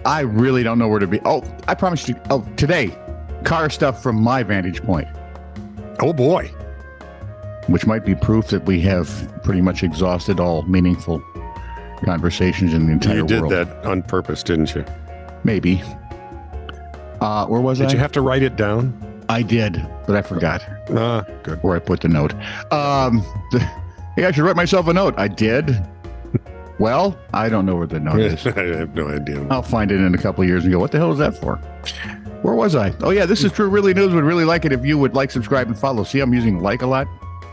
I really don't know where to be. Oh, I promised you. Oh, today, car stuff from my vantage point. Oh, boy. Which might be proof that we have pretty much exhausted all meaningful conversations in the entire world. You did that on purpose, didn't you? Maybe. Where was I? Did you have to write it down? I did, but I forgot. Good. Where I put the note. Hey, I should write myself a note. I did. Well, I don't know where the note is. I have no idea. I'll find it in a couple of years and go, what the hell is that for? Where was I? Oh, yeah, this is True Really News. Would really like it if you would like, subscribe, and follow. See, I'm using like a lot.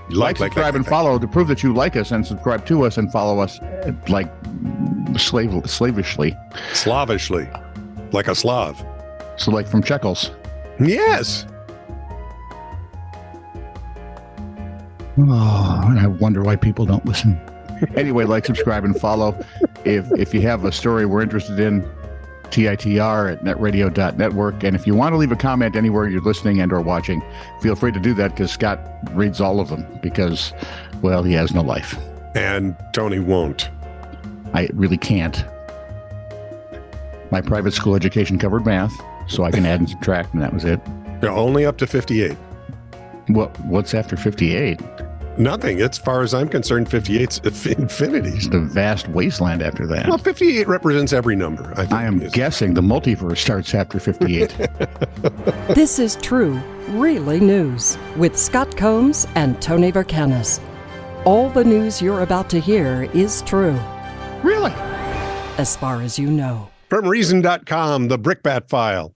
Like, subscribe, and follow to prove that you like us and subscribe to us and follow us like slavishly. Slavishly. Like a Slav. So like from Checkles. Yes. Oh, and I wonder why people don't listen. Anyway, like, subscribe, and follow. If you have a story we're interested in, TITR@netradio.network. And if you want to leave a comment anywhere you're listening and or watching, feel free to do that because Scott reads all of them because, well, he has no life. And Tony won't. I really can't. My private school education covered math, so I can add and subtract, and that was it. Yeah, only up to 58. What's after 58? Nothing. As far as I'm concerned, 58's infinity. It's the vast wasteland after that. Well, 58 represents every number. I am guessing the multiverse starts after 58. This is True Really News with Scott Combs and Tony Vercanis. All the news you're about to hear is true. Really? As far as you know. From Reason.com, the Brickbat file.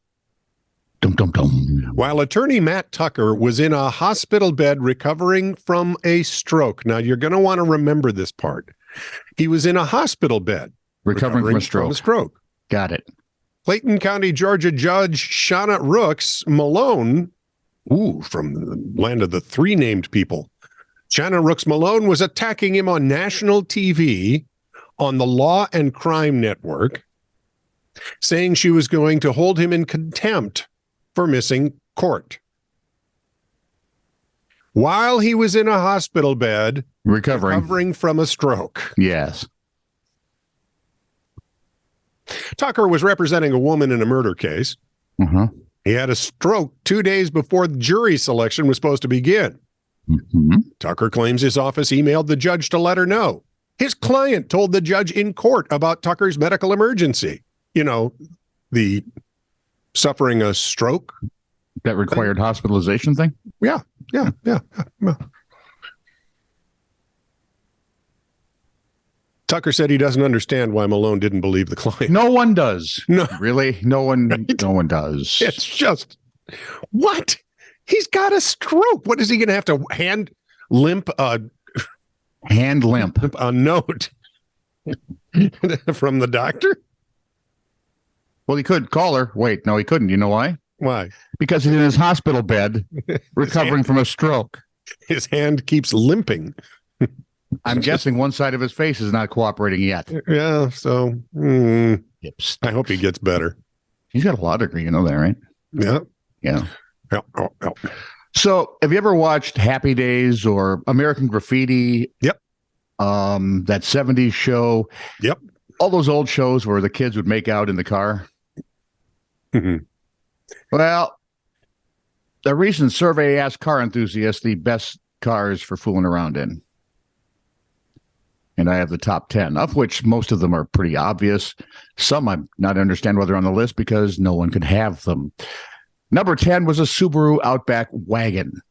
Dum, dum, dum. While attorney Matt Tucker was in a hospital bed recovering from a stroke. Now, you're going to want to remember this part. He was in a hospital bed. Recovering from a stroke. Got it. Clayton County, Georgia Judge Shauna Rooks Malone, from the land of the three named people. Shauna Rooks Malone was attacking him on national TV on the Law and Crime Network, saying she was going to hold him in contempt for missing court. While he was in a hospital bed, recovering from a stroke. Yes. Tucker was representing a woman in a murder case. Uh-huh. He had a stroke 2 days before the jury selection was supposed to begin. Mm-hmm. Tucker claims his office emailed the judge to let her know. His client told the judge in court about Tucker's medical emergency. You know, the suffering a stroke. That required hospitalization thing? Yeah. Tucker said he doesn't understand why Malone didn't believe the client. No one does. No. Really? No one does. It's just, what? He's got a stroke. What is he going to have to hand limp a note from the doctor? Well, he could call her. Wait, no, he couldn't. You know why? Why? Because he's in his hospital bed recovering from a stroke. His hand keeps limping. I'm guessing one side of his face is not cooperating yet. Yeah, so I hope he gets better. He's got a law degree, you know that, right? Yeah. Yeah. Oh. So have you ever watched Happy Days or American Graffiti? Yep. That 70s show? Yep. All those old shows where the kids would make out in the car? Mm-hmm. Well, a recent survey asked car enthusiasts the best cars for fooling around in. And I have the top 10, of which most of them are pretty obvious. Some I'm not understand why they're on the list because no one could have them. Number 10 was a Subaru Outback wagon.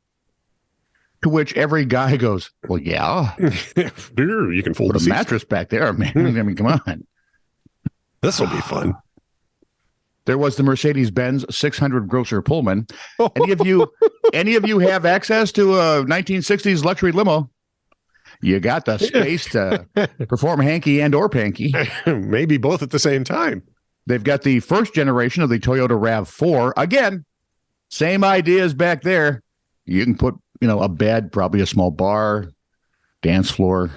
To which every guy goes, well, yeah. You can fold Put a mattress back there, man. I mean, come on. This will be fun. There was the Mercedes-Benz 600 Grosser Pullman. Any of you have access to a 1960s luxury limo? You got the space to perform Hanky and or Panky. Maybe both at the same time. They've got the first generation of the Toyota RAV4. Again, same ideas back there. You can put, a bed, probably a small bar, dance floor.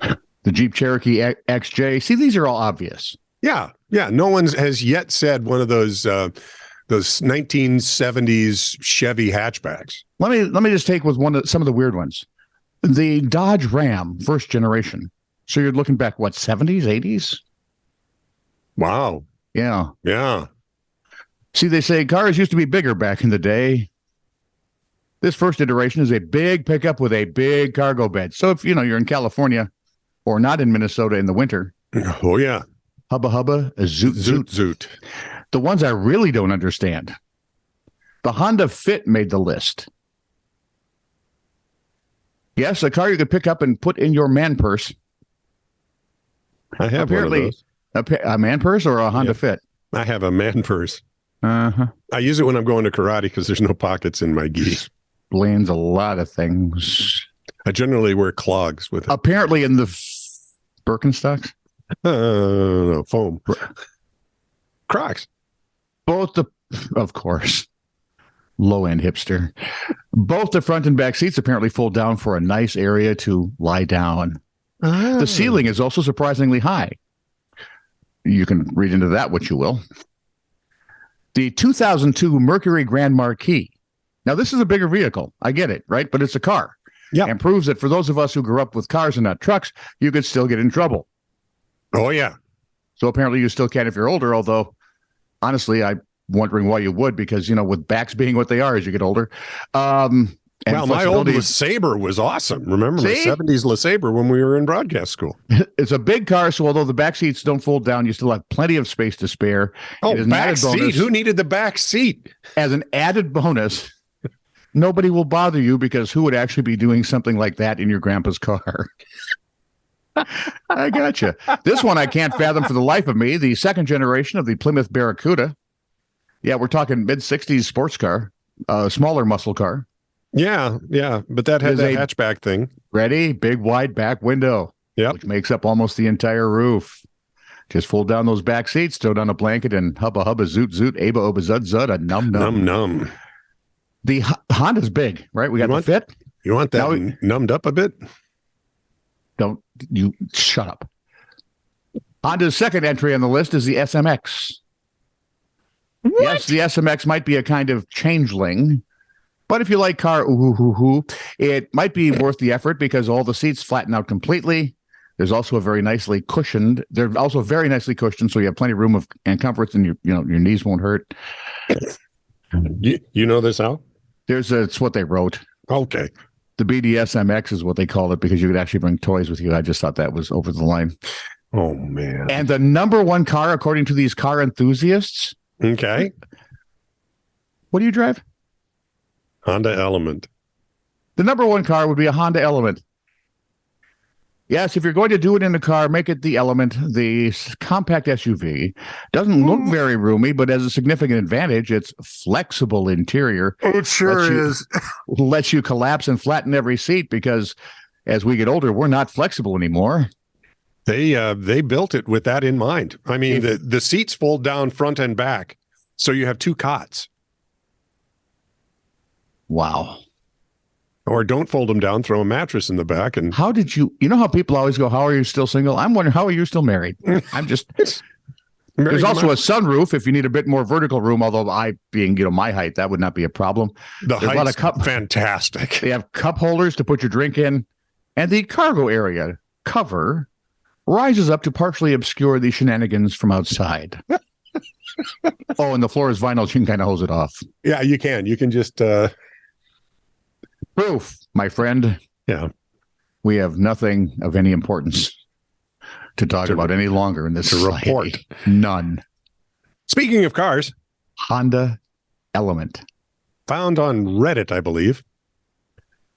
The Jeep Cherokee XJ. See, these are all obvious. Yeah. No one has yet said one of those 1970s Chevy hatchbacks. Let me just take with some of the weird ones. The Dodge Ram, first generation. So you're looking back, what, 70s, 80s? Wow. Yeah. Yeah. See, they say cars used to be bigger back in the day. This first iteration is a big pickup with a big cargo bed. So if you're in California or not in Minnesota in the winter, Oh, yeah. hubba hubba, a zoot zoot. Zoot. The ones I really don't understand. The Honda Fit made the list. Yes, a car you could pick up and put in your man purse. I have Apparently, one of those. A man purse or a Honda Fit? I have a man purse. Uh-huh. I use it when I'm going to karate because there's no pockets in my gi. Explains a lot of things. I generally wear clogs with it. Apparently in the Birkenstocks? No, foam. Crocs. Of course, low-end hipster. Both the front and back seats apparently fold down for a nice area to lie down. The ceiling is also surprisingly high. You can read into that what you will. The 2002 Mercury Grand Marquis. Now, this is a bigger vehicle. I get it, right? But it's a car. Yeah. And proves that for those of us who grew up with cars and not trucks, you could still get in trouble. Oh, yeah. So apparently you still can if you're older, although, honestly, I'm wondering why you would, because, with backs being what they are as you get older. Well, my old LeSabre was awesome. Remember my 70s LeSabre when we were in broadcast school? It's a big car, so although the back seats don't fold down, you still have plenty of space to spare. Oh, back seat? Who needed the back seat? As an added bonus, nobody will bother you because who would actually be doing something like that in your grandpa's car? I gotcha. This one I can't fathom for the life of me. The second generation of the Plymouth Barracuda. Yeah, we're talking mid-60s sports car, smaller muscle car. Yeah, but that had that hatchback thing. Ready? Big, wide back window. Yep. Which makes up almost the entire roof. Just fold down those back seats, throw down a blanket, and hubba hubba zoot zoot, aba oba zud zud, a num num. Num num. The Honda's big, right? We got the Fit. You want that numbed up a bit? Don't you shut up. Honda's second entry on the list is the SMX. What? Yes, the SMX might be a kind of changeling. But if you like car, it might be worth the effort because all the seats flatten out completely. There's also very nicely cushioned, so you have plenty of room and comforts, and your knees won't hurt. You know this, Al? It's what they wrote. Okay. The BDSMX is what they called it because you could actually bring toys with you. I just thought that was over the line. Oh, man. And the number one car, according to these car enthusiasts. Okay. What do you drive? Honda Element. The number one car would be a Honda Element. Yes, if you're going to do it in a car, make it the Element. The compact SUV doesn't look very roomy, but has a significant advantage. It's flexible interior. It sure is. Lets you collapse and flatten every seat because as we get older, we're not flexible anymore. They built it with that in mind. I mean, the seats fold down front and back, so you have two cots. Wow. Or don't fold them down, throw a mattress in the back. And how did you know how people always go, how are you still single? I'm wondering, how are you still married? I'm just, there's also a sunroof if you need a bit more vertical room, although I being, my height, that would not be a problem. The height's fantastic. They have cup holders to put your drink in, and the cargo area cover rises up to partially obscure the shenanigans from outside. Oh, and the floor is vinyl, so you can kind of hose it off. Yeah, you can. You can just... Proof, my friend. Yeah. We have nothing of any importance to talk about any longer in this report. None. Speaking of cars, Honda Element. Found on Reddit, I believe.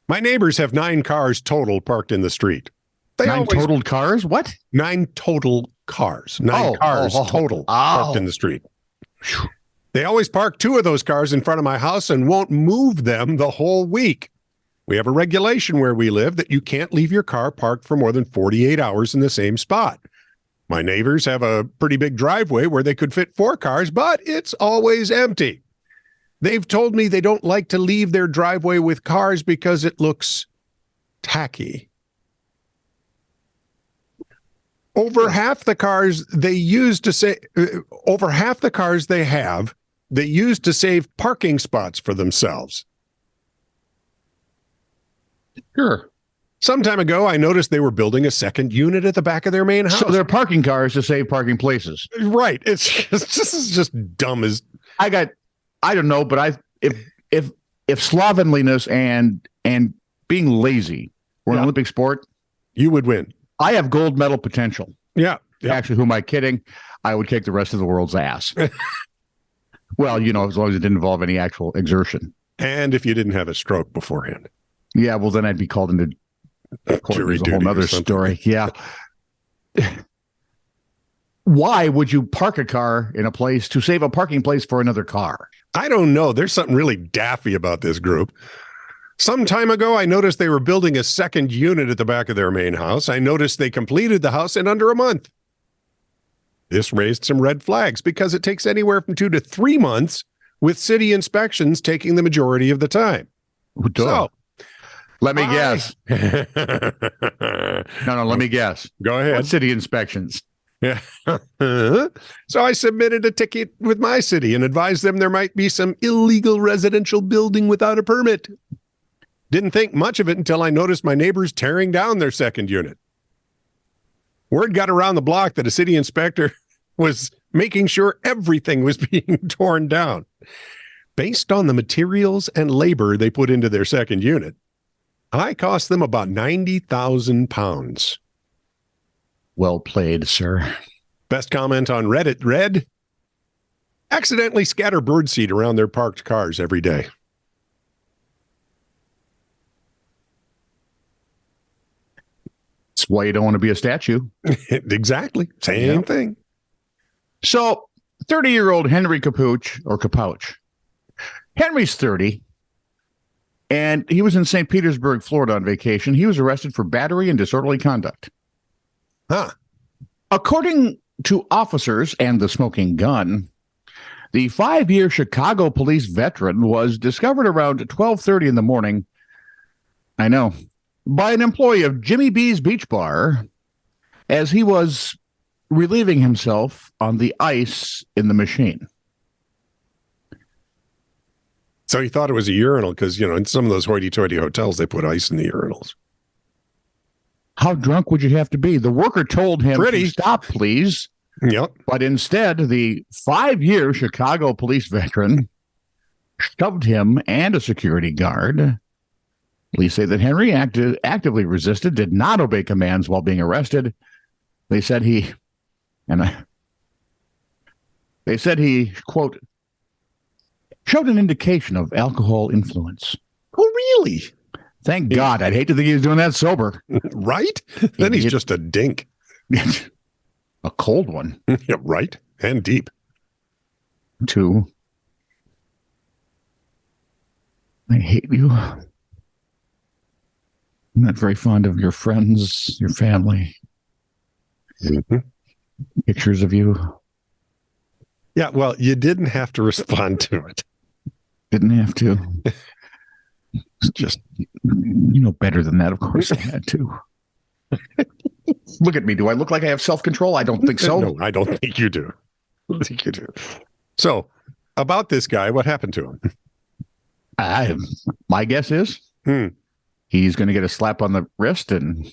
My neighbors have 9 cars total parked in the street. 9 totaled cars? What? 9 total cars. 9 cars total parked in the street. They always park 2 of those cars in front of my house and won't move them the whole week. We have a regulation where we live that you can't leave your car parked for more than 48 hours in the same spot. My neighbors have a pretty big driveway where they could fit 4 cars, but it's always empty. They've told me they don't like to leave their driveway with cars because it looks tacky. Over half the cars they use to save parking spots for themselves. Sure. Some time ago, I noticed they were building a second unit at the back of their main house. So they're parking cars to save parking places. Right. This is just dumb as. I don't know, but if slovenliness and being lazy were an Olympic sport, you would win. I have gold medal potential. Yeah. Actually, who am I kidding? I would kick the rest of the world's ass. Well, as long as it didn't involve any actual exertion. And if you didn't have a stroke beforehand. Yeah, well, then I'd be called into jury duty. A whole other story. Yeah. Why would you park a car in a place to save a parking place for another car? I don't know. There's something really daffy about this group. Some time ago, I noticed they were building a second unit at the back of their main house. I noticed they completed the house in under a month. This raised some red flags because it takes anywhere from 2 to 3 months, with city inspections taking the majority of the time. So, let me guess. No, let me guess. Go ahead. What city inspections? Yeah. So I submitted a ticket with my city and advised them there might be some illegal residential building without a permit. Didn't think much of it until I noticed my neighbors tearing down their second unit. Word got around the block that a city inspector was making sure everything was being torn down. Based on the materials and labor they put into their second unit, I cost them about 90,000 pounds. Well played, sir. Best comment on Reddit read, accidentally scatter birdseed around their parked cars every day. That's why you don't want to be a statue. Exactly. Same thing. So 30-year-old Henry Capouch. Henry's 30, and he was in St. Petersburg, Florida on vacation. He was arrested for battery and disorderly conduct. Huh. According to officers and the smoking gun, the 5-year Chicago police veteran was discovered around 12:30 in the morning, I know, by an employee of Jimmy B's Beach Bar as he was relieving himself on the ice in the machine. So he thought it was a urinal because, in some of those hoity-toity hotels, they put ice in the urinals. How drunk would you have to be? The worker told him to stop, please. Yep. But instead, the 5-year Chicago police veteran shoved him and a security guard. Police say that Henry actively resisted, did not obey commands while being arrested. They said he, quote, showed an indication of alcohol influence. Oh, really? Thank God. I'd hate to think he was doing that sober. Right? Then he's just a dink. A cold one. Yeah, right? And deep. 2. I hate you. I'm not very fond of your friends, your family. Mm-hmm. Pictures of you. Yeah, well, you didn't have to respond to it. Didn't have to. It's just, better than that. Of course I had to. Look at me. Do I look like I have self-control? I don't think so. No, I don't think you do. I don't think you do. So, about this guy, what happened to him? My guess is he's going to get a slap on the wrist and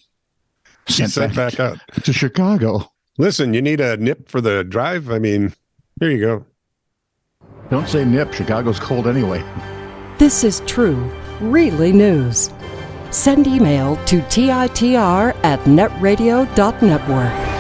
sent back out to Chicago. Listen, you need a nip for the drive? I mean, here you go. Don't say nip. Chicago's cold anyway. This is true, really news. Send email to TITR@netradio.network.